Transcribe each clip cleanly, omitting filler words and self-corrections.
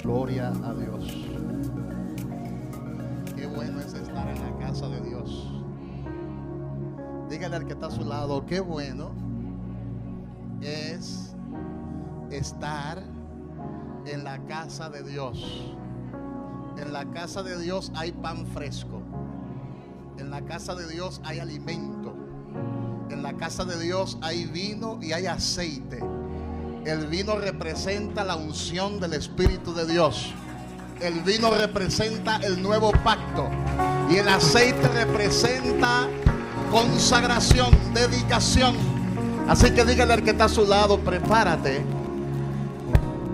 Gloria a Dios. Qué bueno es estar en la casa de Dios. Dígale al que está a su lado, qué bueno es estar en la casa de Dios. En la casa de Dios hay pan fresco. En la casa de Dios hay alimento. En la casa de Dios hay vino y hay aceite. El vino representa la unción del Espíritu de Dios. El vino representa el nuevo pacto. Y el aceite representa consagración, dedicación. Así que dígale al que está a su lado, prepárate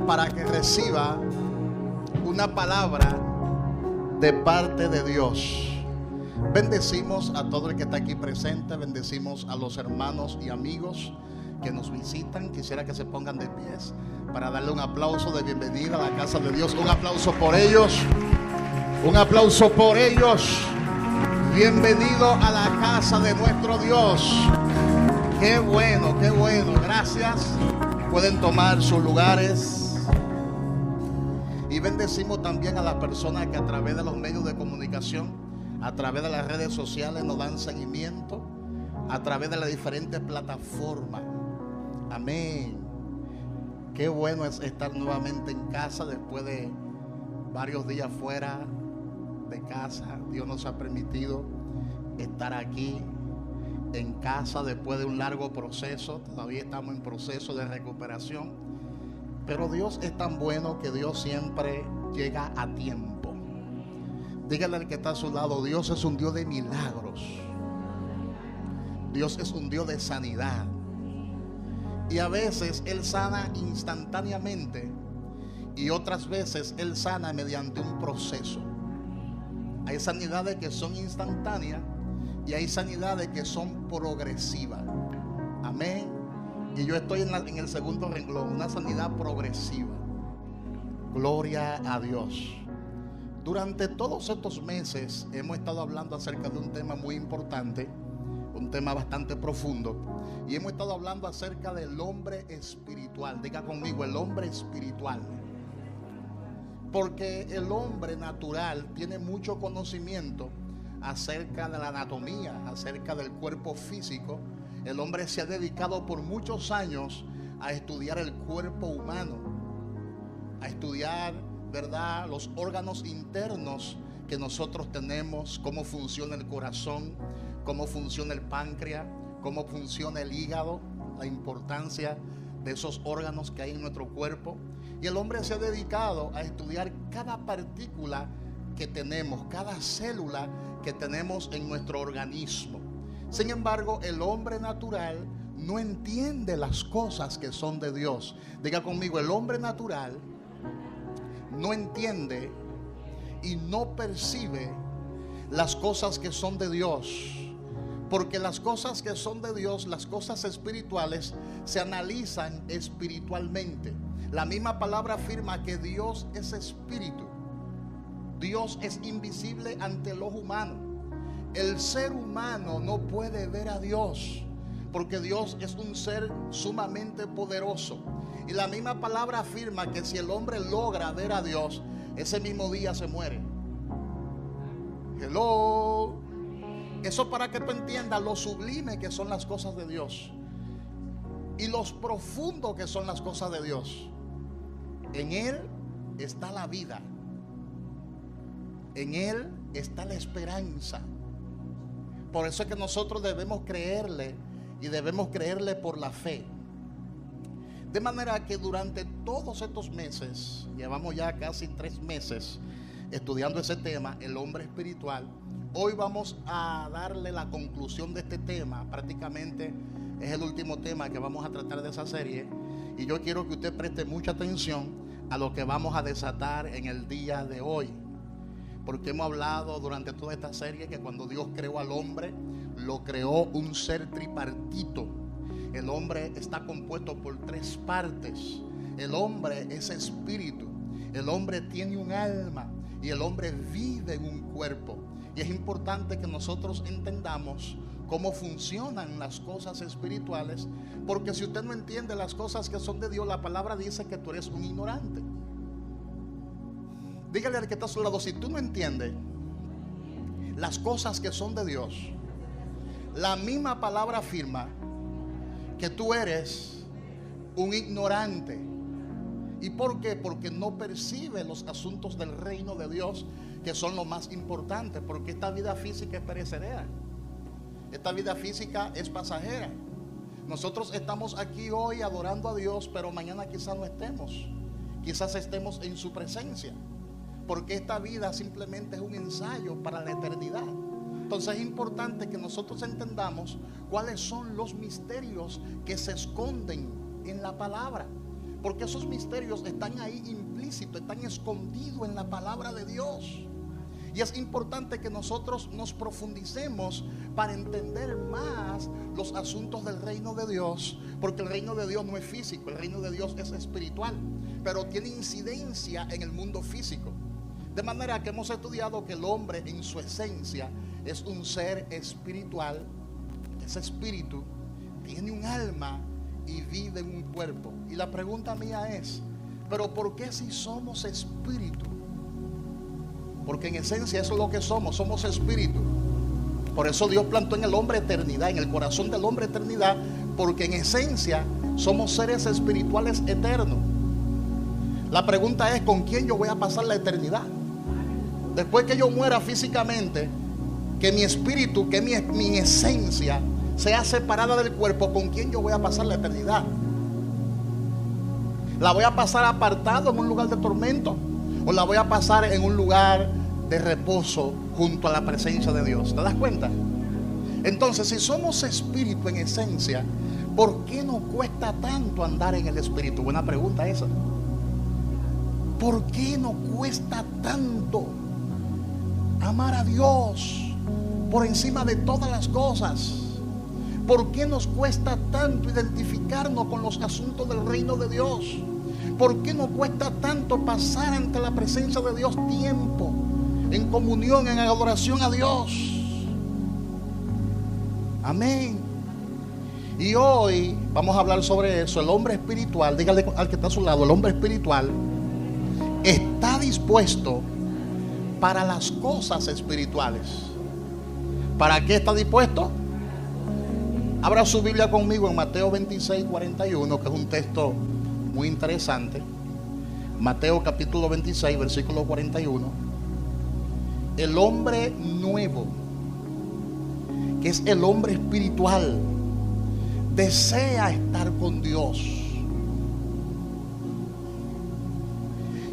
para que reciba una palabra de parte de Dios. Bendecimos a todo el que está aquí presente. Bendecimos a los hermanos y amigos que nos visitan. Quisiera que se pongan de pies para darle un aplauso de bienvenida a la casa de Dios. Un aplauso por ellos. Un aplauso por ellos. Bienvenido a la casa de nuestro Dios. Qué bueno, qué bueno. Gracias. Pueden tomar sus lugares. Y bendecimos también a las personas que a través de los medios de comunicación, a través de las redes sociales nos dan seguimiento, a través de las diferentes plataformas. Amén. Qué bueno es estar nuevamente en casa después de varios días fuera de casa. Dios nos ha permitido estar aquí en casa después de un largo proceso. Todavía estamos en proceso de recuperación, pero Dios es tan bueno que Dios siempre llega a tiempo. Dígale al que está a su lado, Dios es un Dios de milagros. Dios es un Dios de sanidad. Y a veces Él sana instantáneamente y otras veces Él sana mediante un proceso. Hay sanidades que son instantáneas y hay sanidades que son progresivas. Amén. Y yo estoy en el segundo renglón, una sanidad progresiva. Gloria a Dios. Durante todos estos meses hemos estado hablando acerca de un tema muy importante, un tema bastante profundo, y hemos estado hablando acerca del hombre espiritual. Diga conmigo, el hombre espiritual. Porque el hombre natural tiene mucho conocimiento acerca de la anatomía, acerca del cuerpo físico. El hombre se ha dedicado por muchos años a estudiar el cuerpo humano, a estudiar, ¿verdad?, los órganos internos que nosotros tenemos, cómo funciona el corazón, cómo funciona el páncreas, cómo funciona el hígado, la importancia de esos órganos que hay en nuestro cuerpo. Y el hombre se ha dedicado a estudiar cada partícula que tenemos, cada célula que tenemos en nuestro organismo. Sin embargo, el hombre natural no entiende las cosas que son de Dios. Diga conmigo, el hombre natural no entiende y no percibe las cosas que son de Dios. Porque las cosas que son de Dios, las cosas espirituales, se analizan espiritualmente. La misma palabra afirma que Dios es espíritu. Dios es invisible ante el ojo humano. El ser humano no puede ver a Dios, porque Dios es un ser sumamente poderoso. Y la misma palabra afirma que si el hombre logra ver a Dios, ese mismo día se muere. Hello. Eso para que tú entiendas lo sublime que son las cosas de Dios y los profundos que son las cosas de Dios. En Él está la vida. En Él está la esperanza. Por eso es que nosotros debemos creerle y debemos creerle por la fe. De manera que durante todos estos meses, llevamos ya casi 3 meses estudiando ese tema, el hombre espiritual. Hoy vamos a darle la conclusión de este tema. Prácticamente es el último tema que vamos a tratar de esa serie. Y yo quiero que usted preste mucha atención a lo que vamos a desatar en el día de hoy. Porque hemos hablado durante toda esta serie que cuando Dios creó al hombre, lo creó un ser tripartito. El hombre está compuesto por 3 partes. El hombre es espíritu. El hombre tiene un alma. Y el hombre vive en un cuerpo. Y es importante que nosotros entendamos cómo funcionan las cosas espirituales, porque si usted no entiende las cosas que son de Dios, la palabra dice que tú eres un ignorante. Dígale al que está a su lado, si tú no entiendes las cosas que son de Dios, la misma palabra afirma que tú eres un ignorante. ¿Y por qué? Porque no percibe los asuntos del reino de Dios, que son lo más importante. Porque esta vida física es perecedera, esta vida física es pasajera. Nosotros estamos aquí hoy adorando a Dios, pero mañana quizás no estemos, quizás estemos en su presencia, porque esta vida simplemente es un ensayo para la eternidad. Entonces es importante que nosotros entendamos cuáles son los misterios que se esconden en la palabra, porque esos misterios están ahí implícitos, están escondidos en la palabra de Dios. Y es importante que nosotros nos profundicemos para entender más los asuntos del reino de Dios, porque el reino de Dios no es físico, el reino de Dios es espiritual, pero tiene incidencia en el mundo físico. De manera que hemos estudiado que el hombre en su esencia es un ser espiritual. Ese espíritu tiene un alma y vive en un cuerpo. Y la pregunta mía es, ¿pero por qué si somos espíritu? Porque en esencia eso es lo que somos espíritu. Por eso Dios plantó en el hombre eternidad, en el corazón del hombre eternidad, porque en esencia somos seres espirituales eternos. La pregunta es, ¿con quién yo voy a pasar la eternidad? Después que yo muera físicamente, que mi espíritu, que mi esencia sea separada del cuerpo, ¿con quién yo voy a pasar la eternidad? ¿La voy a pasar apartado en un lugar de tormento? ¿O la voy a pasar en un lugar de reposo junto a la presencia de Dios? ¿Te das cuenta? Entonces, si somos espíritu en esencia, ¿por qué nos cuesta tanto andar en el espíritu? Buena pregunta esa. ¿Por qué nos cuesta tanto amar a Dios por encima de todas las cosas? ¿Por qué nos cuesta tanto identificarnos con los asuntos del reino de Dios? ¿Por qué nos cuesta tanto pasar ante la presencia de Dios tiempo en comunión, en adoración a Dios? Amén. Y hoy vamos a hablar sobre eso. El hombre espiritual, dígale al que está a su lado, el hombre espiritual está dispuesto para las cosas espirituales. ¿Para qué está dispuesto? Abra su Biblia conmigo en Mateo 26, 41, que es un texto muy interesante. Mateo capítulo 26, versículo 41. El hombre nuevo, que es el hombre espiritual, desea estar con Dios.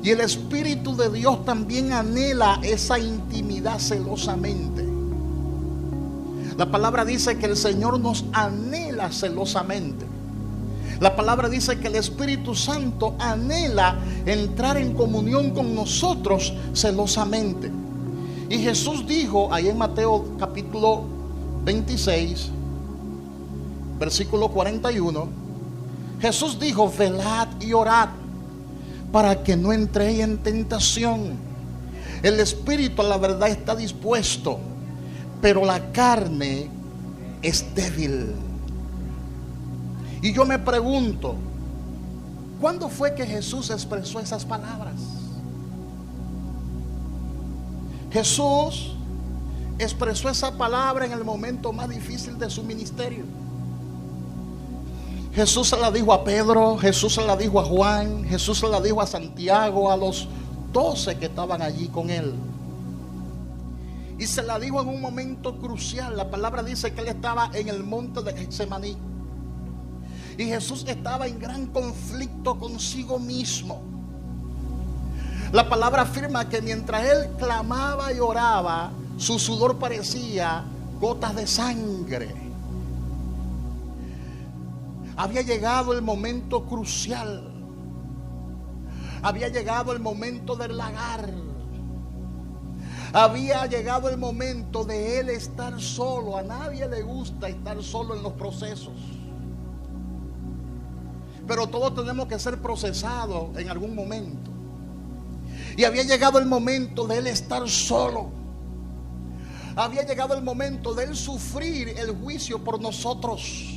Y el Espíritu de Dios también anhela esa intimidad celosamente. La palabra dice que el Señor nos anhela celosamente. La palabra dice que el Espíritu Santo anhela entrar en comunión con nosotros celosamente. Y Jesús dijo ahí en Mateo capítulo 26, versículo 41, Jesús dijo: velad y orad para que no entréis en tentación. El espíritu a la verdad está dispuesto, pero la carne es débil. Y yo me pregunto, ¿cuándo fue que Jesús expresó esas palabras? Jesús expresó esa palabra en el momento más difícil de su ministerio. Jesús se la dijo a Pedro, Jesús se la dijo a Juan, Jesús se la dijo a Santiago, a los 12 que estaban allí con él. Y se la dijo en un momento crucial. La palabra dice que él estaba en el monte de Getsemaní. Y Jesús estaba en gran conflicto consigo mismo. La palabra afirma que mientras él clamaba y oraba, su sudor parecía gotas de sangre. Había llegado el momento crucial. Había llegado el momento del lagar. Había llegado el momento de él estar solo. A nadie le gusta estar solo en los procesos. Pero todos tenemos que ser procesados en algún momento. Y había llegado el momento de él estar solo. Había llegado el momento de él sufrir el juicio por nosotros.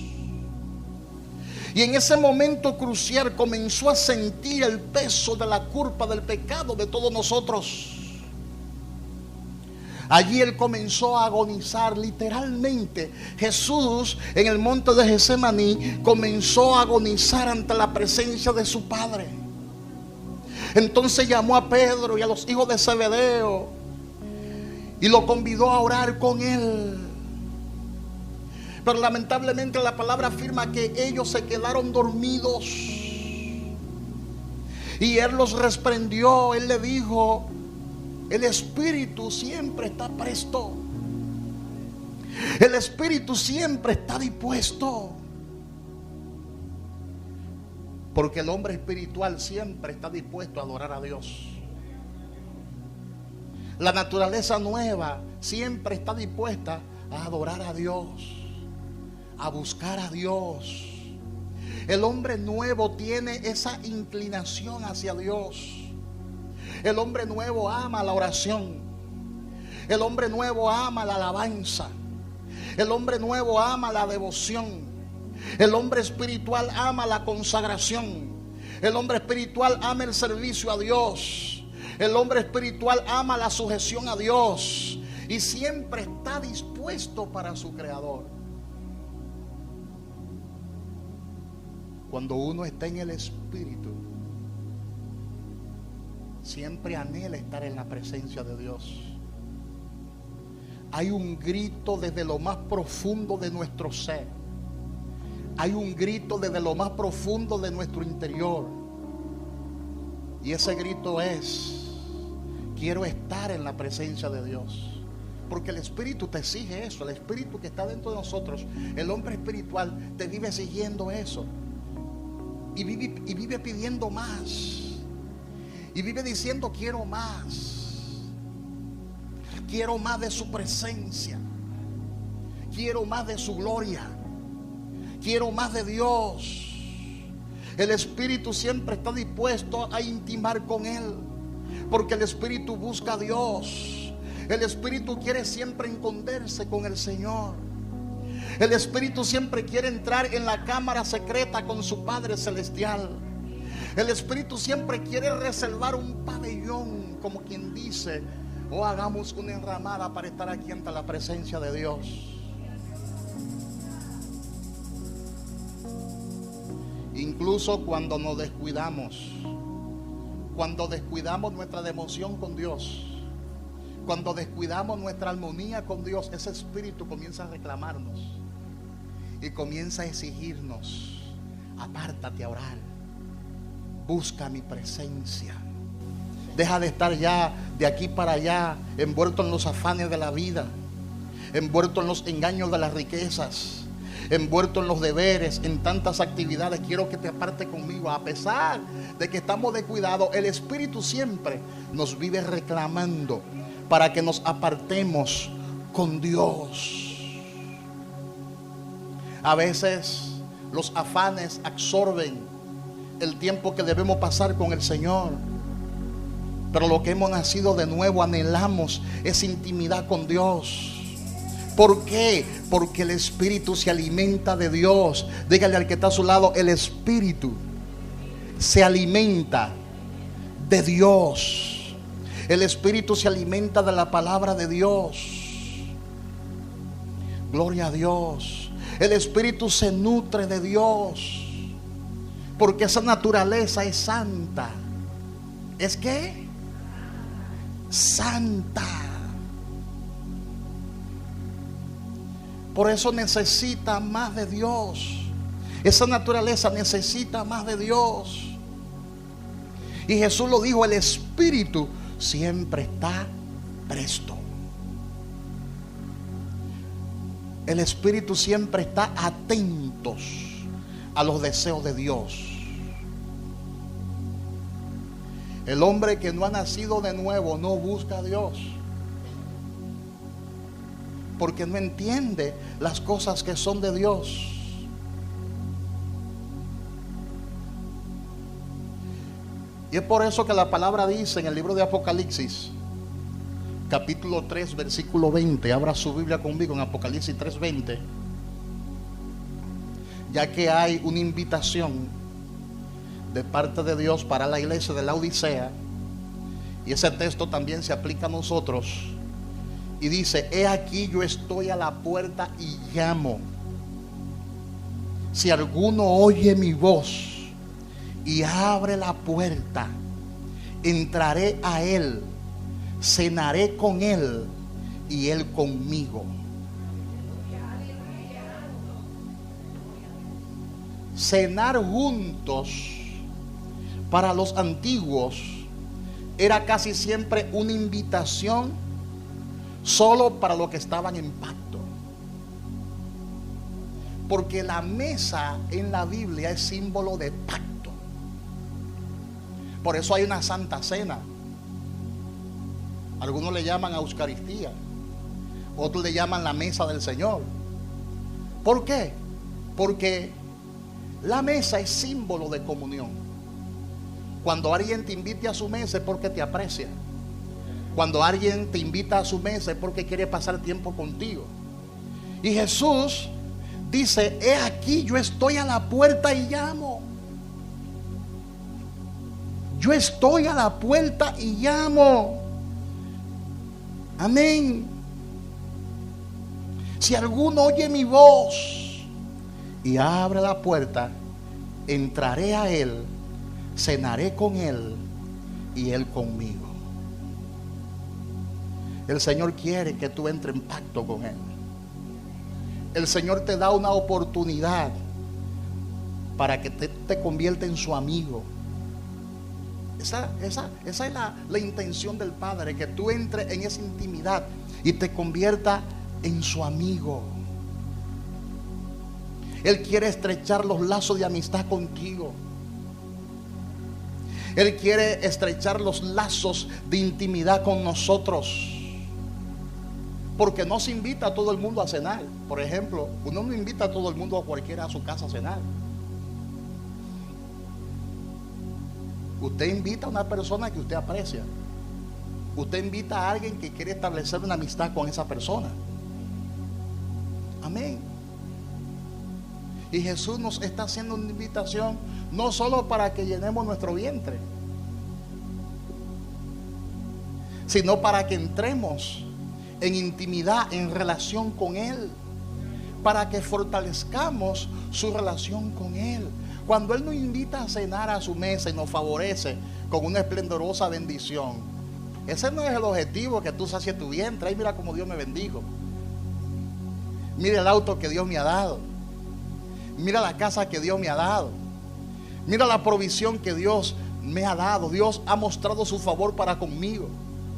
Y en ese momento crucial comenzó a sentir el peso de la culpa del pecado de todos nosotros. Allí él comenzó a agonizar literalmente. Jesús en el monte de Getsemaní comenzó a agonizar ante la presencia de su Padre. Entonces llamó a Pedro y a los hijos de Zebedeo y lo convidó a orar con él. Pero lamentablemente la palabra afirma que ellos se quedaron dormidos. Y él los reprendió. Él le dijo: el espíritu siempre está presto. El espíritu siempre está dispuesto. Porque el hombre espiritual siempre está dispuesto a adorar a Dios. La naturaleza nueva siempre está dispuesta a adorar a Dios, a buscar a Dios. El hombre nuevo tiene esa inclinación hacia Dios. El hombre nuevo ama la oración. El hombre nuevo ama la alabanza. El hombre nuevo ama la devoción. El hombre espiritual ama la consagración. El hombre espiritual ama el servicio a Dios. El hombre espiritual ama la sujeción a Dios. Y siempre está dispuesto para su Creador. Cuando uno está en el Espíritu, siempre anhela estar en la presencia de Dios. Hay un grito desde lo más profundo de nuestro ser. Hay un grito desde lo más profundo de nuestro interior. Y ese grito es: quiero estar en la presencia de Dios. Porque el Espíritu te exige eso. El Espíritu que está dentro de nosotros, el hombre espiritual, te vive exigiendo eso. Y vive pidiendo más. Y vive diciendo: quiero más. Quiero más de su presencia. Quiero más de su gloria. Quiero más de Dios. El Espíritu siempre está dispuesto a intimar con Él. Porque el Espíritu busca a Dios. El Espíritu quiere siempre esconderse con el Señor. El Espíritu siempre quiere entrar en la cámara secreta con su Padre Celestial. El Espíritu siempre quiere reservar un pabellón, como quien dice: oh, hagamos una enramada para estar aquí ante la presencia de Dios. Incluso cuando nos descuidamos, cuando descuidamos nuestra devoción con Dios, cuando descuidamos nuestra armonía con Dios, ese Espíritu comienza a reclamarnos y comienza a exigirnos: apártate a orar, busca mi presencia. Deja de estar ya de aquí para allá envuelto en los afanes de la vida, envuelto en los engaños de las riquezas, envuelto en los deberes, en tantas actividades. Quiero que te aparte conmigo. A pesar de que estamos descuidados, el Espíritu siempre nos vive reclamando para que nos apartemos con Dios. A veces los afanes absorben el tiempo que debemos pasar con el Señor. Pero lo que hemos nacido de nuevo anhelamos esa intimidad con Dios. ¿Por qué? Porque el Espíritu se alimenta de Dios. Dígale al que está a su lado: el Espíritu se alimenta de Dios. El Espíritu se alimenta de la palabra de Dios. Gloria a Dios. El Espíritu se nutre de Dios. Porque esa naturaleza es santa. ¿Es qué? Santa. Por eso necesita más de Dios. Esa naturaleza necesita más de Dios. Y Jesús lo dijo: el Espíritu siempre está presto. El Espíritu siempre está atentos a los deseos de Dios. El hombre que no ha nacido de nuevo no busca a Dios, porque no entiende las cosas que son de Dios. Y es por eso que la palabra dice en el libro de Apocalipsis, capítulo 3, versículo 20. Abra su Biblia conmigo en Apocalipsis 3:20. ya que hay una invitación de parte de Dios para la iglesia de la Odisea, y ese texto también se aplica a nosotros, y dice: he aquí yo estoy a la puerta y llamo. Si alguno oye mi voz y abre la puerta, entraré a él, cenaré con él y él conmigo. Cenar juntos para los antiguos era casi siempre una invitación solo para los que estaban en pacto. Porque la mesa en la Biblia es símbolo de pacto. Por eso hay una santa cena. Algunos le llaman Eucaristía, otros le llaman la mesa del Señor. ¿Por qué? Porque la mesa es símbolo de comunión. Cuando alguien te invite a su mesa es porque te aprecia. Cuando alguien te invita a su mesa es porque quiere pasar tiempo contigo. Y Jesús dice: he aquí yo estoy a la puerta y llamo. Yo estoy a la puerta y llamo. Amén. Si alguno oye mi voz y abre la puerta, entraré a él, cenaré con él y él conmigo. El Señor quiere que tú entres en pacto con él. El Señor te da una oportunidad para que te convierta en su amigo. Esa es la intención del Padre, que tú entres en esa intimidad y te convierta en su amigo. Él quiere estrechar los lazos de amistad contigo. Él quiere estrechar los lazos de intimidad con nosotros. Porque no se invita a todo el mundo a cenar. Por ejemplo, uno no invita a todo el mundo, a cualquiera, a su casa a cenar. Usted invita a una persona que usted aprecia. Usted invita a alguien que quiere establecer una amistad con esa persona. Amén. Y Jesús nos está haciendo una invitación no solo para que llenemos nuestro vientre, sino para que entremos en intimidad, en relación con Él, para que fortalezcamos su relación con Él. Cuando Él nos invita a cenar a su mesa y nos favorece con una esplendorosa bendición, ese no es el objetivo, que tú sacies tu vientre. Ay, mira cómo Dios me bendijo. Mira el auto que Dios me ha dado. Mira la casa que Dios me ha dado. Mira la provisión que Dios me ha dado. Dios ha mostrado su favor para conmigo.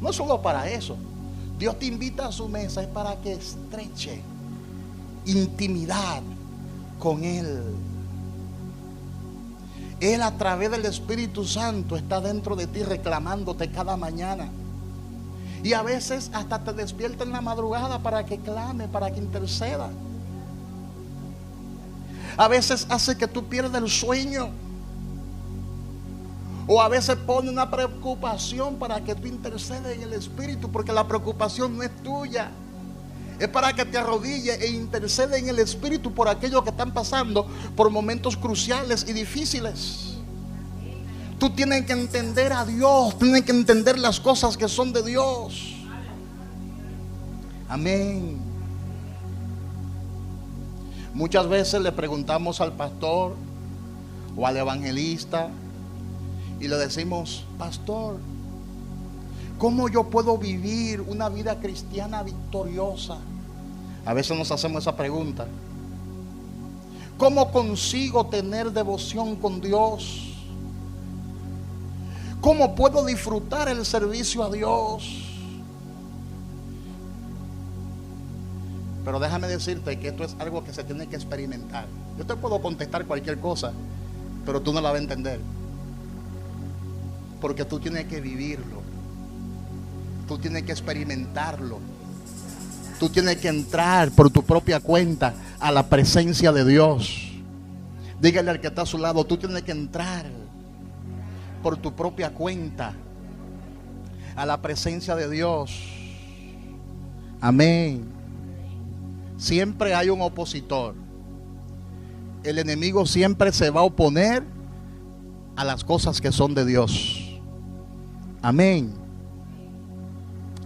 No es solo para eso. Dios te invita a su mesa es para que estreche intimidad con Él. Él, a través del Espíritu Santo, está dentro de ti reclamándote cada mañana. Y a veces hasta te despierta en la madrugada para que clame, para que interceda. A veces hace que tú pierdas el sueño. O a veces pone una preocupación para que tú intercedas en el Espíritu, porque la preocupación no es tuya. Es para que te arrodilles e intercedes en el Espíritu por aquellos que están pasando por momentos cruciales y difíciles. Tú tienes que entender a Dios, tienes que entender las cosas que son de Dios. Amén. Muchas veces le preguntamos al pastor o al evangelista y le decimos: pastor, ¿cómo yo puedo vivir una vida cristiana victoriosa? A veces nos hacemos esa pregunta. ¿Cómo consigo tener devoción con Dios? ¿Cómo puedo disfrutar el servicio a Dios? Pero déjame decirte que esto es algo que se tiene que experimentar. Yo te puedo contestar cualquier cosa, pero tú no la vas a entender. Porque tú tienes que vivirlo. Tú tienes que experimentarlo. Tú tienes que entrar por tu propia cuenta a la presencia de Dios. Dígale al que está a su lado: tú tienes que entrar por tu propia cuenta a la presencia de Dios. Amén. Siempre hay un opositor. el enemigo siempre se va a oponer a las cosas que son de Dios. Amén.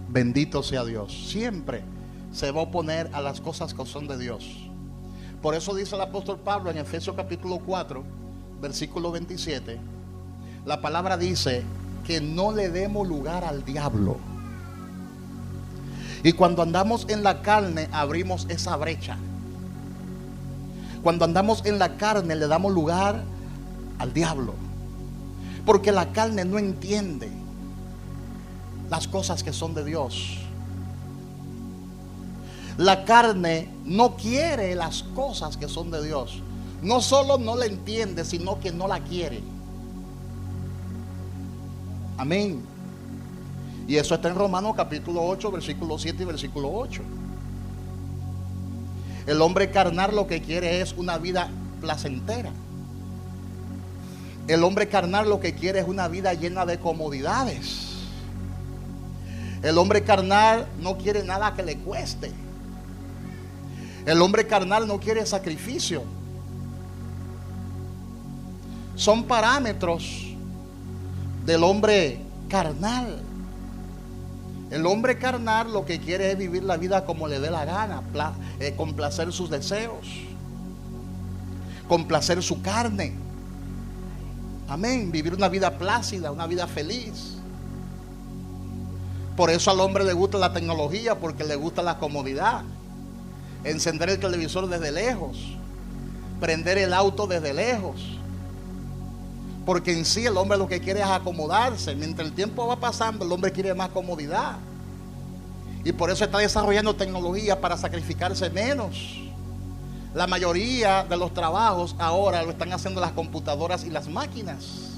Bendito sea Dios. Siempre se va a oponer a las cosas que son de Dios. Por eso dice el apóstol Pablo en Efesios capítulo 4, versículo 27. La palabra dice que no le demos lugar al diablo. Y cuando andamos en la carne, abrimos esa brecha. Cuando andamos en la carne, le damos lugar al diablo. Porque la carne no entiende las cosas que son de Dios. La carne no quiere las cosas que son de Dios. No solo no la entiende, sino que no la quiere. Amén. Y eso está en Romanos capítulo 8, versículo 7 y versículo 8. El hombre carnal lo que quiere es una vida placentera. El hombre carnal lo que quiere es una vida llena de comodidades. El hombre carnal no quiere nada que le cueste. El hombre carnal no quiere sacrificio. Son parámetros del hombre carnal. El hombre carnal lo que quiere es vivir la vida como le dé la gana, complacer sus deseos, complacer su carne. Amén. Vivir una vida plácida, una vida feliz. Por eso al hombre le gusta la tecnología, porque le gusta la comodidad. Encender el televisor desde lejos, prender el auto desde lejos. Porque en sí el hombre lo que quiere es acomodarse. Mientras el tiempo va pasando, el hombre quiere más comodidad. Y por eso está desarrollando tecnología para sacrificarse menos. La mayoría de los trabajos ahora lo están haciendo las computadoras y las máquinas.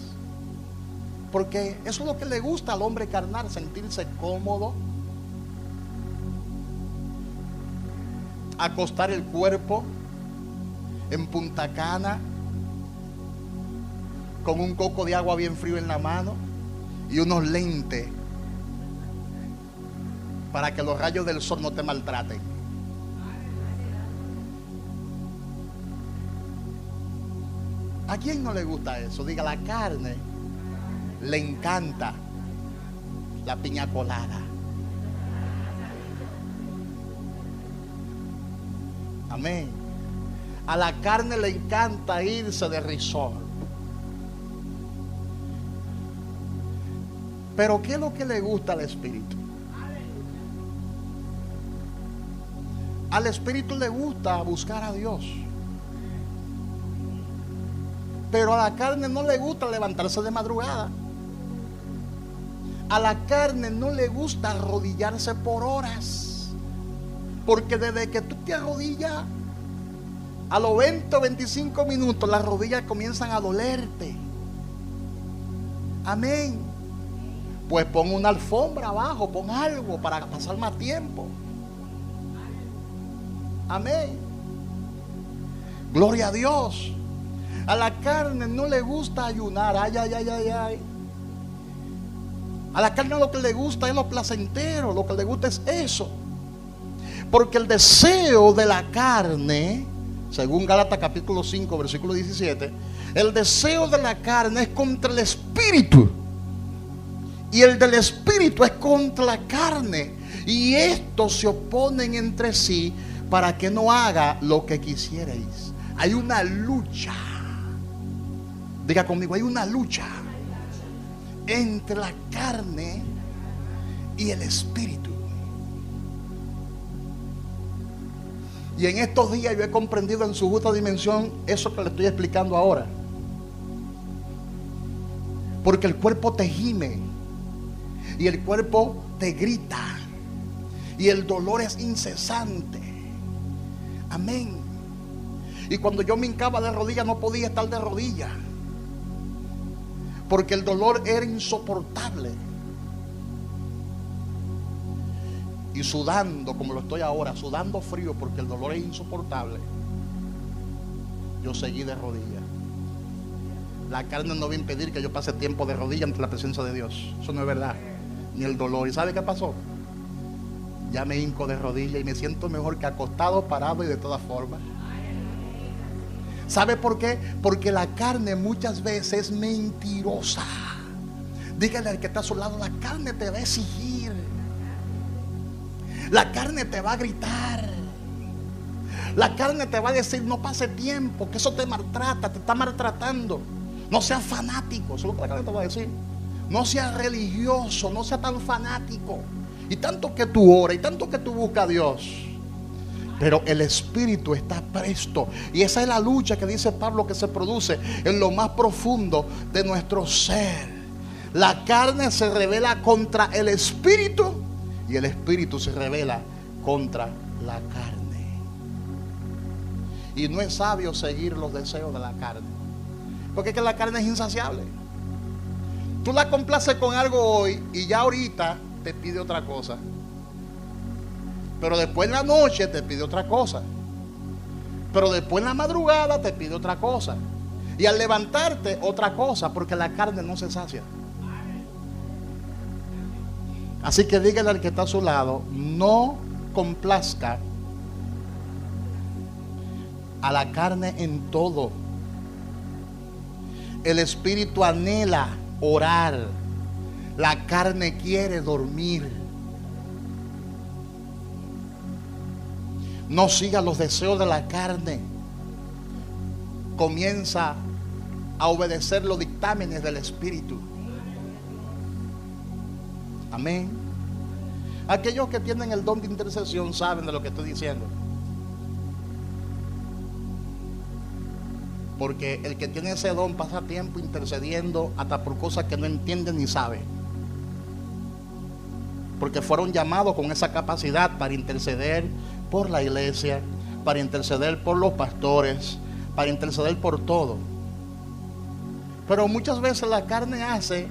Porque eso es lo que le gusta al hombre carnal, sentirse cómodo, acostar el cuerpo en Punta Cana con un coco de agua bien frío en la mano y unos lentes para que los rayos del sol no te maltraten. ¿A quién no le gusta eso? Diga, la carne le encanta la piña colada. Amén. A la carne le encanta irse de resort. Pero ¿qué es lo que le gusta al espíritu? Al espíritu le gusta buscar a Dios. Pero a la carne no le gusta levantarse de madrugada. A la carne no le gusta arrodillarse por horas. Porque desde que tú te arrodillas, a los 20 o 25 minutos las rodillas comienzan a dolerte. Amén. Pues pon una alfombra abajo, pon algo para pasar más tiempo. Amén. Gloria a Dios. A la carne no le gusta ayunar. Ay, ay, ay, ay, ay. A la carne lo que le gusta es lo placentero. Lo que le gusta es eso. Porque el deseo de la carne, según Gálatas capítulo 5, versículo 17, el deseo de la carne es contra el espíritu. Y el del espíritu es contra la carne. Y estos se oponen entre sí para que no haga lo que quisierais. Hay una lucha. Diga conmigo, hay una lucha entre la carne y el espíritu. Y en estos días yo he comprendido en su justa dimensión eso que le estoy explicando ahora. Porque el cuerpo te gime y el cuerpo te grita y el dolor es incesante. Amén. Y cuando yo me hincaba de rodillas no podía estar de rodillas, porque el dolor era insoportable. Y sudando como lo estoy ahora, sudando frío porque el dolor es insoportable, yo seguí de rodillas. La carne no va a impedir que yo pase tiempo de rodillas ante la presencia de Dios. Eso no es verdad. Ni el dolor. ¿Y sabe qué pasó? Ya me hinco de rodillas y me siento mejor que acostado, parado y de todas formas. ¿Sabe por qué? Porque la carne muchas veces es mentirosa. Dígale al que está a su lado, la carne te va a exigir. La carne te va a gritar. La carne te va a decir, no pase tiempo, que eso te maltrata, te está maltratando. No seas fanático, eso es lo que la carne te va a decir. No seas religioso, no seas tan fanático. Y tanto que tú oras, y tanto que tú buscas a Dios. Pero el espíritu está presto. Y esa es la lucha que dice Pablo que se produce en lo más profundo de nuestro ser. La carne se revela contra el espíritu y el espíritu se revela contra la carne. Y no es sabio seguir los deseos de la carne, porque es que la carne es insaciable. Tú la complaces con algo hoy y ya ahorita te pide otra cosa. Pero después en la noche te pide otra cosa. Pero después en la madrugada te pide otra cosa. Y al levantarte otra cosa, porque la carne no se sacia. Así que dígale al que está a su lado, no complazca a la carne en todo. El espíritu anhela orar. La carne quiere dormir. No siga los deseos de la carne. Comienza a obedecer los dictámenes del espíritu. Amén. Aquellos que tienen el don de intercesión saben de lo que estoy diciendo. Porque el que tiene ese don pasa tiempo intercediendo hasta por cosas que no entiende ni sabe. Porque fueron llamados con esa capacidad para interceder por la iglesia, para interceder por los pastores, para interceder por todo. Pero muchas veces la carne hace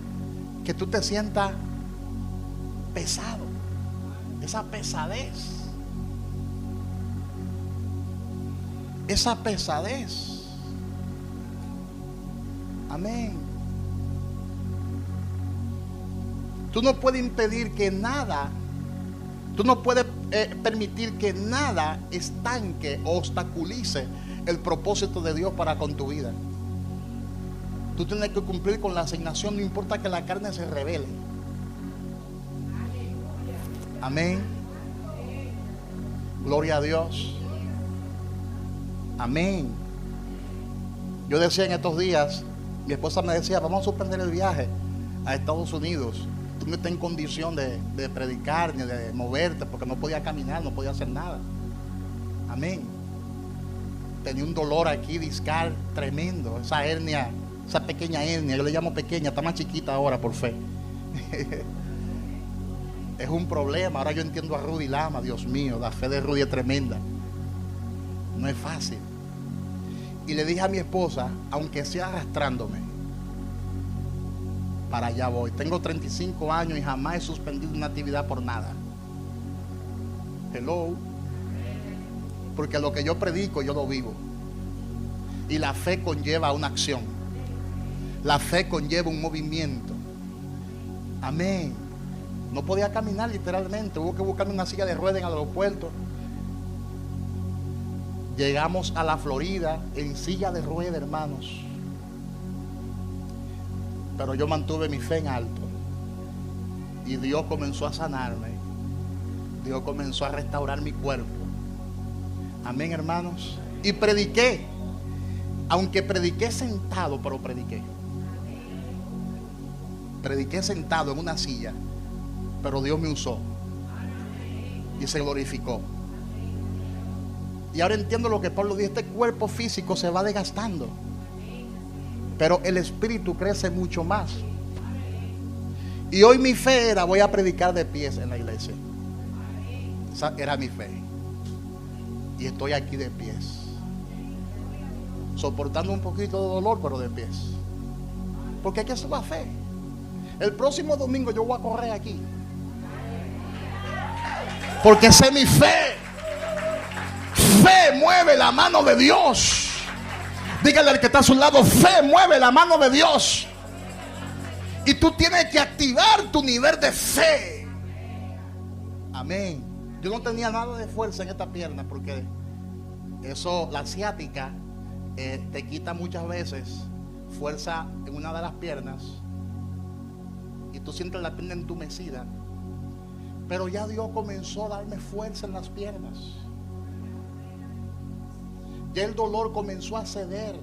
que tú te sientas pesado. Esa pesadez. Esa pesadez. Amén. Tú no puedes impedir que nada, tú no puedes permitir que nada estanque o obstaculice el propósito de Dios para con tu vida. Tú tienes que cumplir con la asignación, no importa que la carne se rebele. Amén. Gloria a Dios. Amén. Yo decía en estos días, mi esposa me decía, vamos a suspender el viaje a Estados Unidos. Tú no estás en condición de predicar ni de moverte, porque no podía caminar, no podía hacer nada. Amén. Tenía un dolor aquí discal tremendo. Esa hernia, esa pequeña hernia, yo le llamo pequeña, está más chiquita ahora por fe. Es un problema. Ahora yo entiendo a Rudy Lama. Dios mío, la fe de Rudy es tremenda. No es fácil. Y le dije a mi esposa, aunque sea arrastrándome, para allá voy. Tengo 35 años y jamás he suspendido una actividad por nada. Hello. Porque lo que yo predico, yo lo vivo. Y la fe conlleva una acción. La fe conlleva un movimiento. Amén. No podía caminar literalmente. Hubo que buscarme una silla de ruedas en el aeropuerto. Llegamos a la Florida en silla de ruedas, hermanos. Pero yo mantuve mi fe en alto. Y Dios comenzó a sanarme. Dios comenzó a restaurar mi cuerpo. Amén, hermanos. Y prediqué. Aunque prediqué sentado, pero prediqué. Prediqué sentado en una silla. Pero Dios me usó. Y se glorificó. Y ahora entiendo lo que Pablo dice. Este cuerpo físico se va desgastando, pero el espíritu crece mucho más. Y hoy mi fe era, voy a predicar de pies en la iglesia. Esa era mi fe. Y estoy aquí de pies, soportando un poquito de dolor, pero de pies. Porque aquí es la fe. El próximo domingo yo voy a correr aquí, porque esa es mi fe. Fe mueve la mano de Dios. Dígale al que está a su lado, fe mueve la mano de Dios. Y tú tienes que activar tu nivel de fe. Amén. Yo no tenía nada de fuerza en esta pierna, porque eso, la ciática, te quita muchas veces fuerza en una de las piernas y tú sientes la pierna entumecida, pero ya Dios comenzó a darme fuerza en las piernas. Ya el dolor comenzó a ceder.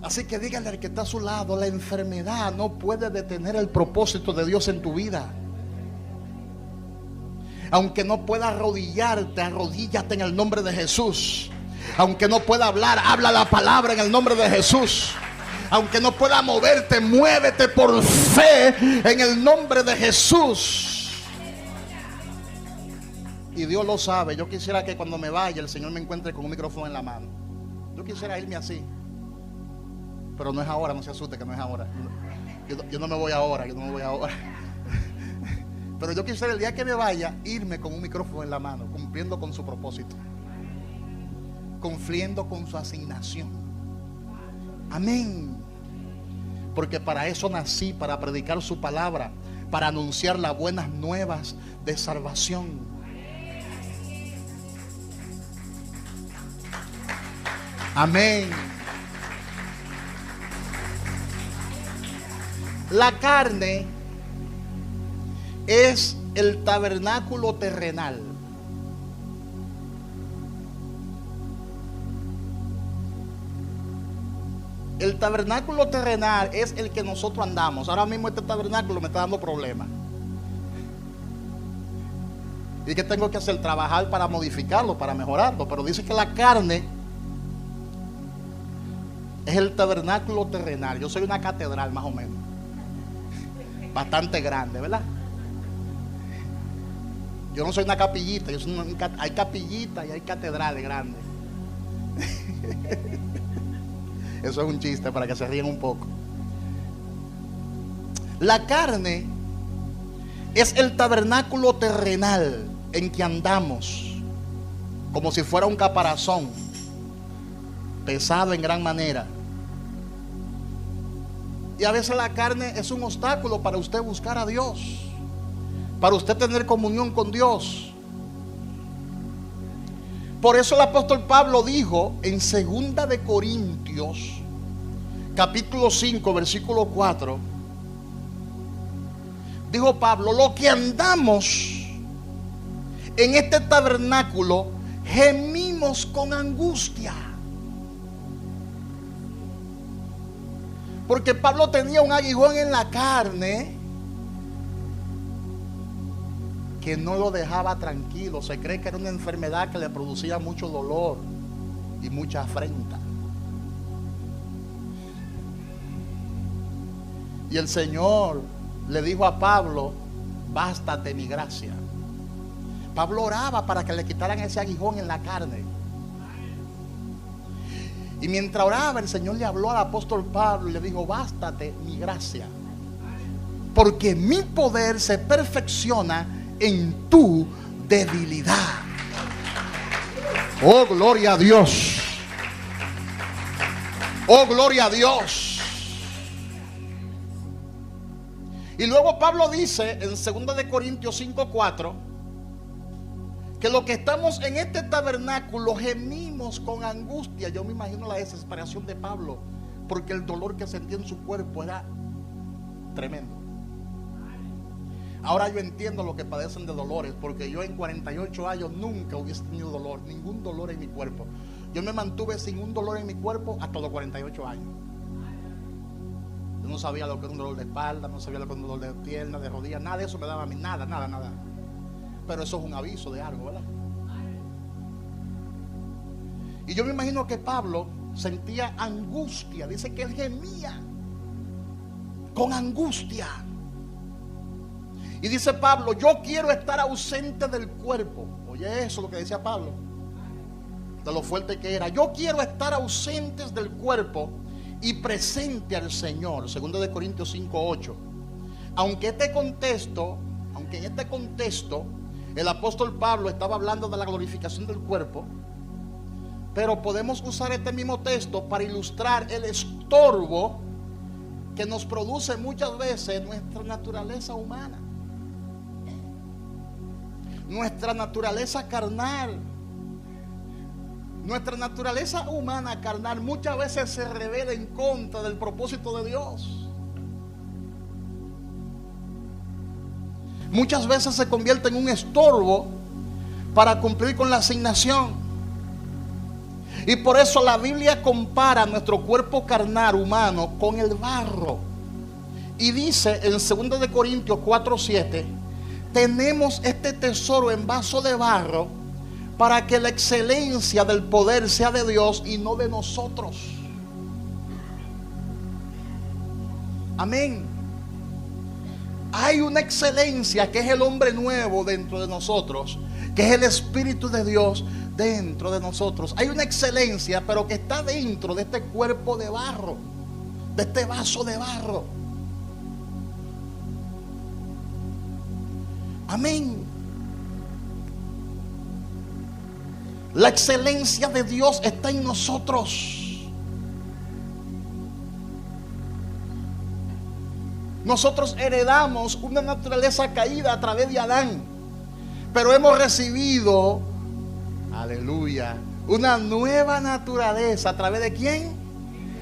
Así que dígale al que está a su lado: la enfermedad no puede detener el propósito de Dios en tu vida. Aunque no pueda arrodillarte, arrodíllate en el nombre de Jesús. Aunque no pueda hablar, habla la palabra en el nombre de Jesús. Aunque no pueda moverte, muévete por fe en el nombre de Jesús. Y Dios lo sabe. Yo quisiera que cuando me vaya el Señor me encuentre con un micrófono en la mano. Yo quisiera irme así. Pero no es ahora, no se asuste que no es ahora. Yo no me voy ahora, yo no me voy ahora. Pero yo quisiera el día que me vaya irme con un micrófono en la mano, cumpliendo con su propósito, cumpliendo con su asignación. Amén. Porque para eso nací, para predicar su palabra, para anunciar las buenas nuevas de salvación. Amén. La carne es el tabernáculo terrenal. El tabernáculo terrenal es el que nosotros andamos. Ahora mismo este tabernáculo me está dando problemas. ¿Y qué tengo que hacer? Trabajar para modificarlo, para mejorarlo. Pero dice que la carne es el tabernáculo terrenal. Yo soy una catedral más o menos. Bastante grande, ¿verdad? Yo no soy una capillita, hay capillitas y hay catedrales grandes. Eso es un chiste para que se ríen un poco. La carne es el tabernáculo terrenal en que andamos, como si fuera un caparazón, pesado en gran manera. Y a veces la carne es un obstáculo para usted buscar a Dios, para usted tener comunión con Dios. Por eso el apóstol Pablo dijo en 2 de Corintios capítulo 5 versículo 4, dijo Pablo: lo que andamos en este tabernáculo gemimos con angustia. Porque Pablo tenía un aguijón en la carne que no lo dejaba tranquilo. Se cree que era una enfermedad que le producía mucho dolor y mucha afrenta. Y el Señor le dijo a Pablo: bástate mi gracia. Pablo oraba para que le quitaran ese aguijón en la carne. Y mientras oraba, el Señor le habló al apóstol Pablo y le dijo: bástate mi gracia, porque mi poder se perfecciona en tu debilidad. Oh, gloria a Dios. Oh, gloria a Dios. Y luego Pablo dice en 2 de Corintios 5:4 que lo que estamos en este tabernáculo gemimos con angustia. Yo me imagino la desesperación de Pablo, porque el dolor que sentía en su cuerpo era tremendo. Ahora yo entiendo lo que padecen de dolores, porque yo en 48 años nunca hubiese tenido dolor, ningún dolor en mi cuerpo. Yo me mantuve sin un dolor en mi cuerpo hasta los 48 años. Yo no sabía lo que era un dolor de espalda, no sabía lo que era un dolor de pierna, de rodilla, nada de eso me daba a mí, nada. Pero eso es un aviso de algo, ¿verdad? Y yo me imagino que Pablo sentía angustia. Dice que él gemía con angustia. Y dice Pablo: yo quiero estar ausente del cuerpo. Oye, eso es lo que decía Pablo, de lo fuerte que era. Yo quiero estar ausentes del cuerpo y presente al Señor. 2 de Corintios 5:8. Aunque en este contexto el apóstol Pablo estaba hablando de la glorificación del cuerpo, pero podemos usar este mismo texto para ilustrar el estorbo que nos produce muchas veces nuestra naturaleza humana, nuestra naturaleza carnal. Nuestra naturaleza humana carnal muchas veces se revela en contra del propósito de Dios. Muchas veces se convierte en un estorbo para cumplir con la asignación. Y por eso la Biblia compara nuestro cuerpo carnal humano con el barro. Y dice en 2 de Corintios 4:7, tenemos este tesoro en vaso de barro para que la excelencia del poder sea de Dios y no de nosotros. Amén. Hay una excelencia que es el hombre nuevo dentro de nosotros, que es el Espíritu de Dios dentro de nosotros. Hay una excelencia, pero que está dentro de este cuerpo de barro, de este vaso de barro. Amén. La excelencia de Dios está en nosotros. Nosotros heredamos una naturaleza caída a través de Adán, pero hemos recibido, aleluya, una nueva naturaleza. ¿A través de quién?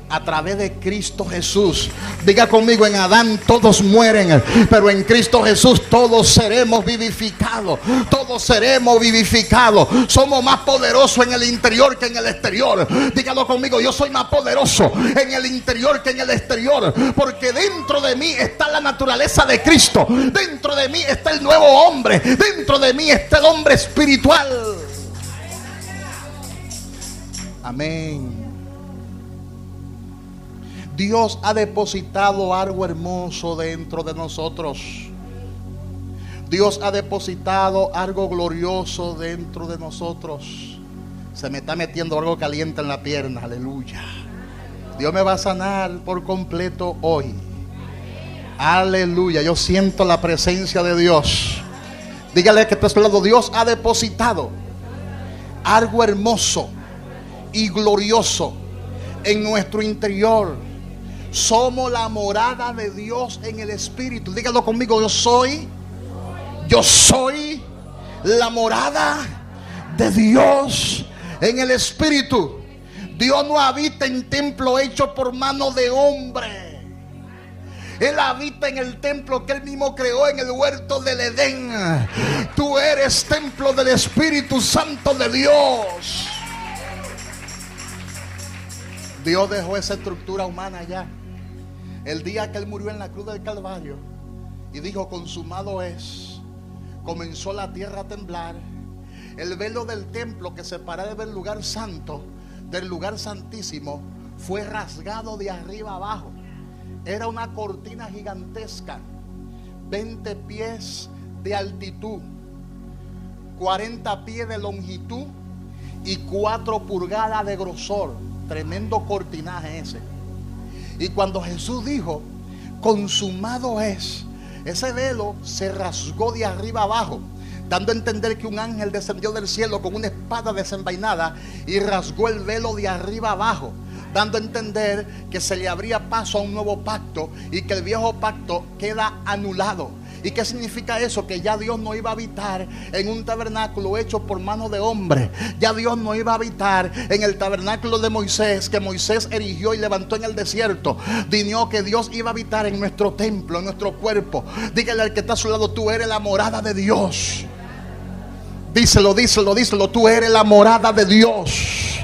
A través de Cristo Jesús. Diga conmigo: en Adán todos mueren, pero en Cristo Jesús todos seremos vivificados. Todos seremos vivificados. Somos más poderosos en el interior que en el exterior. Dígalo conmigo: yo soy más poderoso en el interior que en el exterior, porque dentro de mí está la naturaleza de Cristo. Dentro de mí está el nuevo hombre. Dentro de mí está el hombre espiritual. Amén. Dios ha depositado algo hermoso dentro de nosotros. Dios ha depositado algo glorioso dentro de nosotros. Se me está metiendo algo caliente en la pierna. Aleluya. Dios me va a sanar por completo hoy. Aleluya. Yo siento la presencia de Dios. Dígale que está a su lado: Dios ha depositado algo hermoso y glorioso en nuestro interior. Somos la morada de Dios en el Espíritu. Dígalo conmigo: yo soy la morada de Dios en el Espíritu. Dios no habita en templo hecho por mano de hombre. Él habita en el templo que Él mismo creó en el huerto del Edén. Tú eres templo del Espíritu Santo de Dios. Dios dejó esa estructura humana allá el día que Él murió en la cruz del Calvario y dijo: consumado es. Comenzó la tierra a temblar. El velo del templo que separaba del lugar santo del lugar santísimo fue rasgado de arriba abajo. Era una cortina gigantesca, 20 pies de altitud, 40 pies de longitud y 4 pulgadas de grosor. Tremendo cortinaje ese. Y cuando Jesús dijo: consumado es, ese velo se rasgó de arriba abajo, dando a entender que un ángel descendió del cielo con una espada desenvainada y rasgó el velo de arriba abajo, dando a entender que se le abría paso a un nuevo pacto y que el viejo pacto queda anulado. ¿Y qué significa eso? Que ya Dios no iba a habitar en un tabernáculo hecho por mano de hombre. Ya Dios no iba a habitar en el tabernáculo de Moisés, que Moisés erigió y levantó en el desierto. Dijo que Dios iba a habitar en nuestro templo, en nuestro cuerpo. Dígale al que está a su lado: tú eres la morada de Dios. Díselo, díselo, díselo: tú eres la morada de Dios.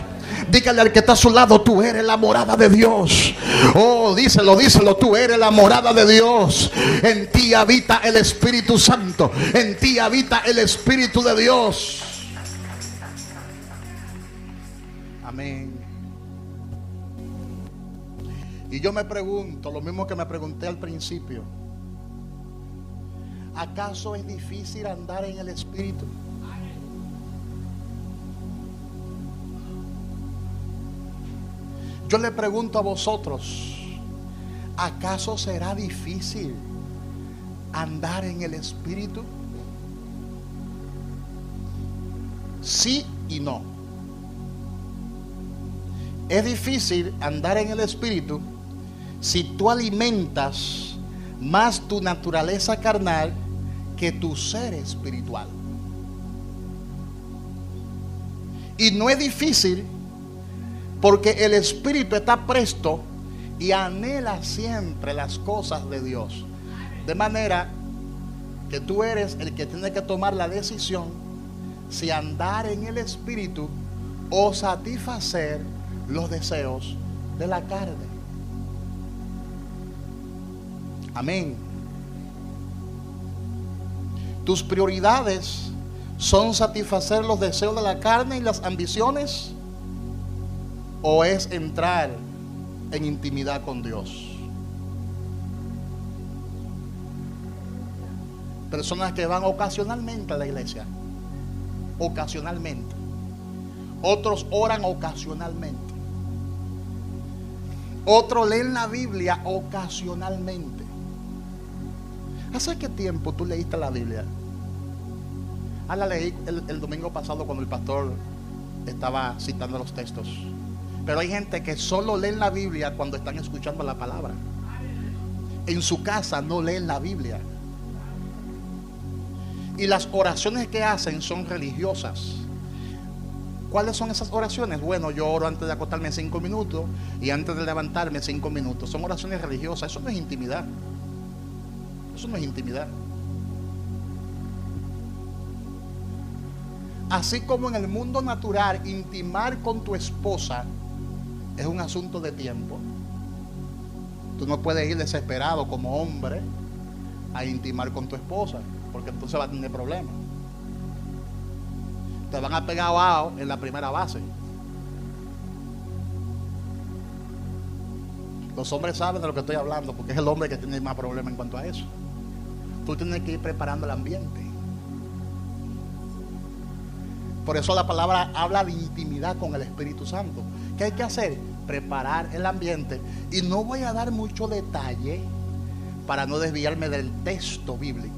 Dígale al que está a su lado: tú eres la morada de Dios. Oh, díselo, díselo: tú eres la morada de Dios. En ti habita el Espíritu Santo. En ti habita el Espíritu de Dios. Amén. Y yo me pregunto lo mismo que me pregunté al principio: ¿acaso es difícil andar en el Espíritu? Yo le pregunto a vosotros: ¿acaso será difícil andar en el Espíritu? Sí y no. Es difícil andar en el Espíritu si tú alimentas más tu naturaleza carnal que tu ser espiritual. Y no es difícil, porque el espíritu está presto y anhela siempre las cosas de Dios. De manera que tú eres el que tiene que tomar la decisión si andar en el espíritu o satisfacer los deseos de la carne. Amén. Tus prioridades son satisfacer los deseos de la carne y las ambiciones, o es entrar en intimidad con Dios. Personas que van ocasionalmente a la iglesia, ocasionalmente. Otros oran ocasionalmente. Otros leen la Biblia ocasionalmente. ¿Hace qué tiempo tú leíste la Biblia? La leí el domingo pasado cuando el pastor estaba citando los textos. Pero hay gente que solo leen la Biblia cuando están escuchando la palabra. En su casa no leen la Biblia. Y las oraciones que hacen son religiosas. ¿Cuáles son esas oraciones? Bueno, yo oro antes de acostarme 5 minutos y antes de levantarme 5 minutos. Son oraciones religiosas. Eso no es intimidad. Eso no es intimidad. Así como en el mundo natural, intimar con tu esposa es un asunto de tiempo. Tú no puedes ir desesperado como hombre a intimar con tu esposa, porque entonces va a tener problemas. Te van a pegar abajo en la primera base. Los hombres saben de lo que estoy hablando, porque es el hombre que tiene más problemas en cuanto a eso. Tú tienes que ir preparando el ambiente. Por eso la palabra habla de intimidad con el Espíritu Santo. ¿Qué hay que hacer? Preparar el ambiente. Y no voy a dar mucho detalle para no desviarme del texto bíblico.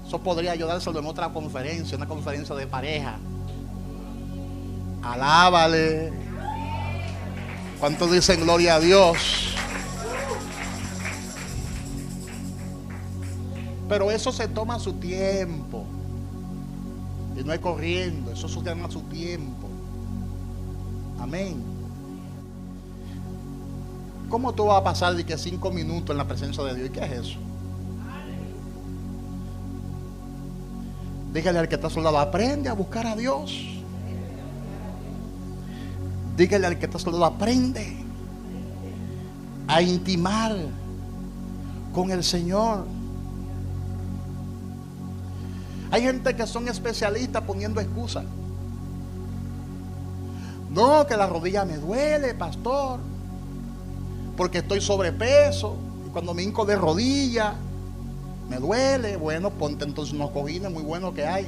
Eso podría ayudárselo en otra conferencia, una conferencia de pareja. Alábale. ¿Cuántos dicen gloria a Dios? Pero eso se toma su tiempo. Y no es corriendo, eso se toma su tiempo. Amén. ¿Cómo tú vas a pasar de que 5 minutos en la presencia de Dios? ¿Y qué es eso? Dígale al que está a su lado, aprende a buscar a Dios. Dígale al que está a su lado, aprende a intimar con el Señor. Hay gente que son especialistas poniendo excusas. No, que la rodilla me duele, pastor, porque estoy sobrepeso. Y cuando me hinco de rodilla me duele. Bueno, ponte entonces unos cojines muy buenos que hay,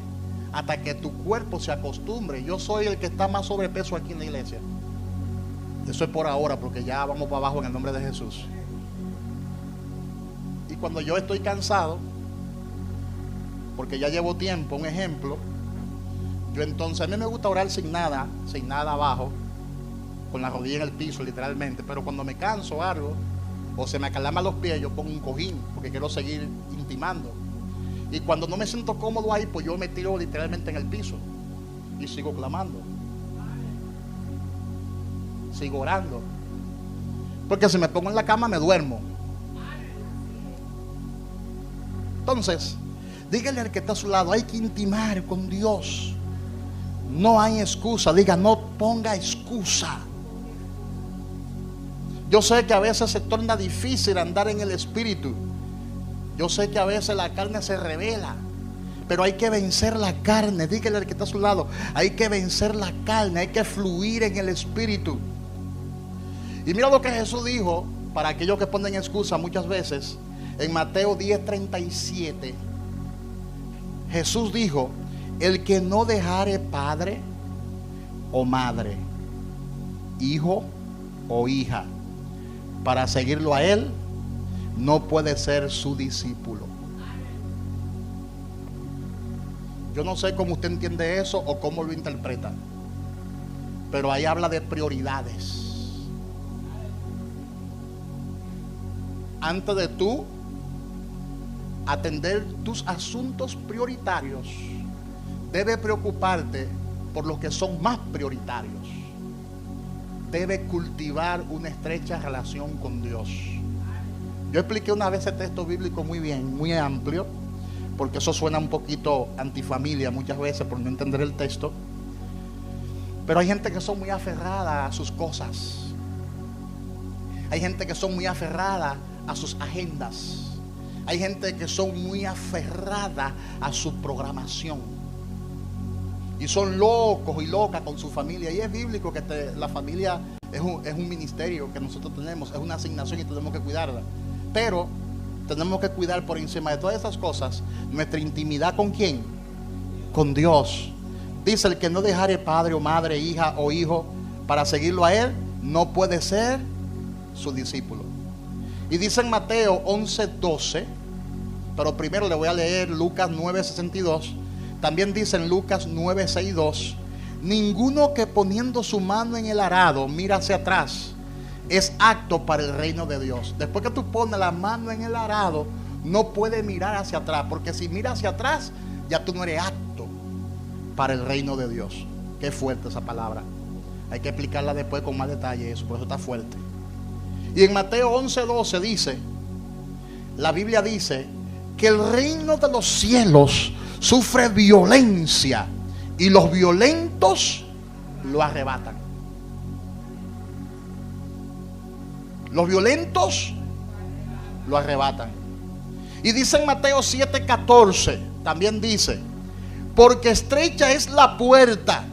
hasta que tu cuerpo se acostumbre. Yo soy el que está más sobrepeso aquí en la iglesia. Eso es por ahora, porque ya vamos para abajo en el nombre de Jesús. Y cuando yo estoy cansado, porque ya llevo tiempo, un ejemplo, yo entonces, a mí me gusta orar sin nada abajo, con la rodilla en el piso literalmente. Pero cuando me canso algo o se me acalaman los pies, yo pongo un cojín porque quiero seguir intimando. Y cuando no me siento cómodo ahí, pues yo me tiro literalmente en el piso y sigo clamando, sigo orando, porque si me pongo en la cama me duermo. Entonces, dígale al que está a su lado, hay que intimar con Dios. No hay excusa. Diga, no ponga excusa. Yo sé que a veces se torna difícil andar en el Espíritu. Yo sé que a veces la carne se revela, pero hay que vencer la carne. Dígale al que está a su lado, hay que vencer la carne, hay que fluir en el Espíritu. Y mira lo que Jesús dijo para aquellos que ponen excusa muchas veces. En Mateo 10:37, Jesús dijo, el que no dejare padre o madre, hijo o hija, para seguirlo a él, no puede ser su discípulo. Yo no sé cómo usted entiende eso o cómo lo interpreta, pero ahí habla de prioridades. Antes de tú atender tus asuntos prioritarios, debe preocuparte por los que son más prioritarios. Debe cultivar una estrecha relación con Dios. Yo expliqué una vez el texto bíblico muy bien, muy amplio, porque eso suena un poquito antifamilia muchas veces por no entender el texto. Pero hay gente que son muy aferrada a sus cosas. Hay gente que son muy aferrada a sus agendas. Hay gente que son muy aferrada a su programación. Y son locos y locas con su familia. Y es bíblico que la familia es un ministerio que nosotros tenemos, es una asignación y tenemos que cuidarla. Pero tenemos que cuidar por encima de todas esas cosas nuestra intimidad. ¿Con quién? Con Dios. Dice: el que no dejare padre o madre, hija o hijo para seguirlo a Él, no puede ser su discípulo. Y dice en Mateo 11:12, pero primero le voy a leer Lucas 9:62. También dice en Lucas 9:62: ninguno que poniendo su mano en el arado mira hacia atrás es apto para el reino de Dios. Después que tú pones la mano en el arado, no puedes mirar hacia atrás, porque si miras hacia atrás, ya tú no eres apto para el reino de Dios. Qué fuerte esa palabra. Hay que explicarla después con más detalle, eso, por eso está fuerte. Y en Mateo 11:12 dice, la Biblia dice que el reino de los cielos sufre violencia y los violentos lo arrebatan. Los violentos lo arrebatan. Y dice en Mateo 7:14, también dice: porque estrecha es la puerta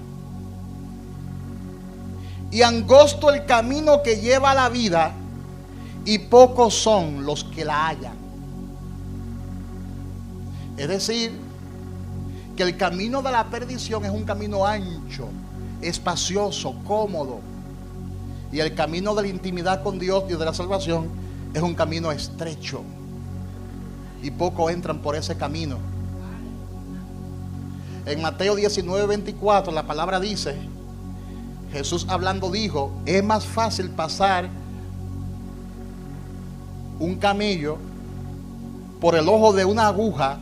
y angosto el camino que lleva a la vida, y pocos son los que la hallan. Es decir, que el camino de la perdición es un camino ancho, espacioso, cómodo. Y el camino de la intimidad con Dios y de la salvación es un camino estrecho. Y pocos entran por ese camino. En Mateo 19:24 la palabra dice, Jesús hablando dijo: es más fácil pasar un camello por el ojo de una aguja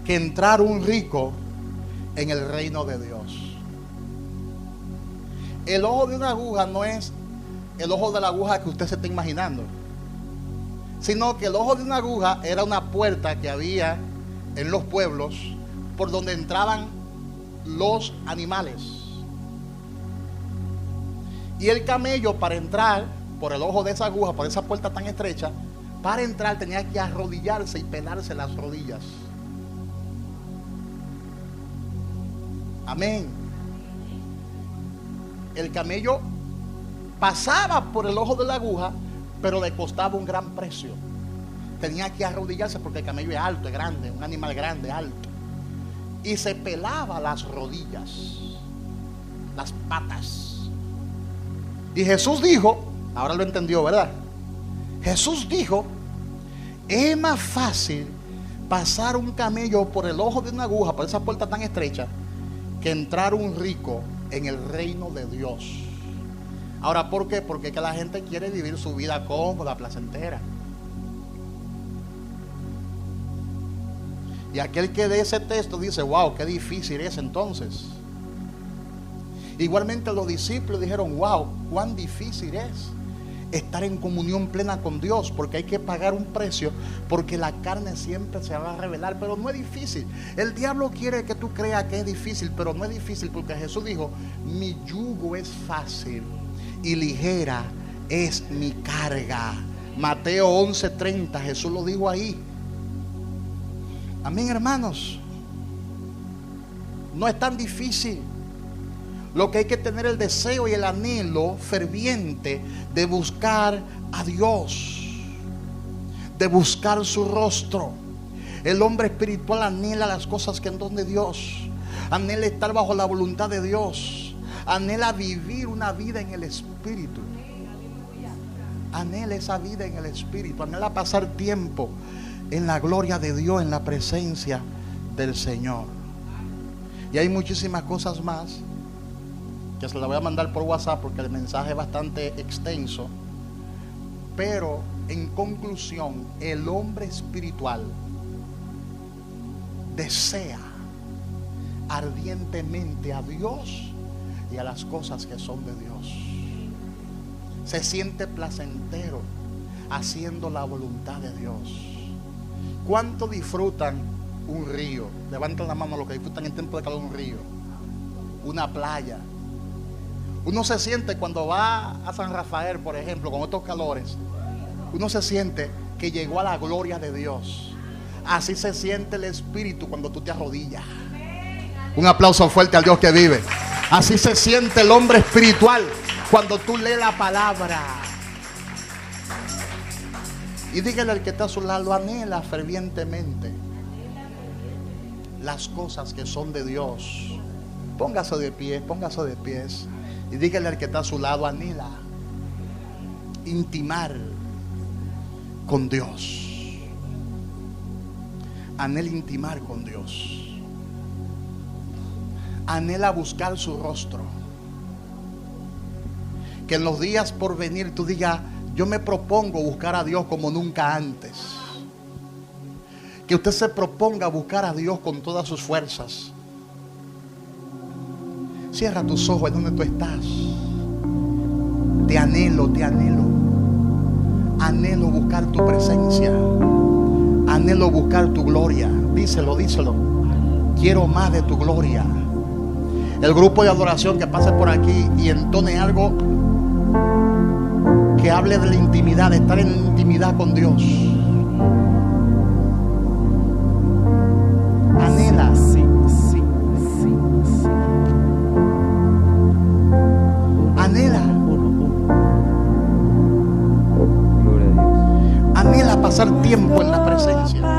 que entrar un rico en el reino de Dios. El ojo de una aguja no es el ojo de la aguja que usted se está imaginando, sino que el ojo de una aguja era una puerta que había en los pueblos por donde entraban los animales. Y el camello, para entrar por el ojo de esa aguja, por esa puerta tan estrecha, para entrar tenía que arrodillarse y pelarse las rodillas. Amén. El camello pasaba por el ojo de la aguja, pero le costaba un gran precio. Tenía que arrodillarse porque el camello es alto, es grande, un animal grande, alto. Y se pelaba las rodillas, las patas. Y Jesús dijo, ahora lo entendió, ¿verdad? Jesús dijo: es más fácil pasar un camello por el ojo de una aguja, por esa puerta tan estrecha, que entrar un rico en el reino de Dios. Ahora, ¿por qué? Porque es que la gente quiere vivir su vida cómoda, placentera. Y aquel que de ese texto dice: wow, qué difícil es entonces. Igualmente los discípulos dijeron: wow, cuán difícil es estar en comunión plena con Dios, porque hay que pagar un precio, porque la carne siempre se va a revelar. Pero no es difícil. El diablo quiere que tú creas que es difícil, pero no es difícil, porque Jesús dijo: mi yugo es fácil y ligera es mi carga. Mateo 11:30, Jesús lo dijo ahí. Amén, hermanos. No es tan difícil. Lo que hay que tener el deseo y el anhelo ferviente de buscar a Dios, de buscar su rostro. El hombre espiritual anhela las cosas que son de Dios, anhela estar bajo la voluntad de Dios, anhela vivir una vida en el Espíritu, anhela esa vida en el Espíritu, anhela pasar tiempo en la gloria de Dios, en la presencia del Señor. Y hay muchísimas cosas más que se la voy a mandar por WhatsApp porque el mensaje es bastante extenso. Pero en conclusión, el hombre espiritual desea ardientemente a Dios y a las cosas que son de Dios. Se siente placentero haciendo la voluntad de Dios. ¿Cuánto disfrutan un río? Levanten la mano los que disfrutan el tiempo de calor un río, una playa. Uno se siente cuando va a San Rafael, por ejemplo, con estos calores, uno se siente que llegó a la gloria de Dios. Así se siente el Espíritu cuando tú te arrodillas. Un aplauso fuerte al Dios que vive. Así se siente el hombre espiritual cuando tú lees la palabra. Y dígale al que está a su lado, anhela fervientemente las cosas que son de Dios. Póngase de pie, póngase de pies. Y dígale al que está a su lado, anhela intimar con Dios. Anhela intimar con Dios. Anhela buscar su rostro. Que en los días por venir tú digas, yo me propongo buscar a Dios como nunca antes. Que usted se proponga buscar a Dios con todas sus fuerzas. Cierra tus ojos en donde tú estás. Te anhelo, te anhelo. Anhelo buscar tu presencia. Anhelo buscar tu gloria. Díselo, díselo. Quiero más de tu gloria. El grupo de adoración que pase por aquí y entone algo que hable de la intimidad, de estar en intimidad con Dios. Anhela. Sí, sí, sí, sí. Anhela. Gloria a Dios. Anhela pasar tiempo en la presencia.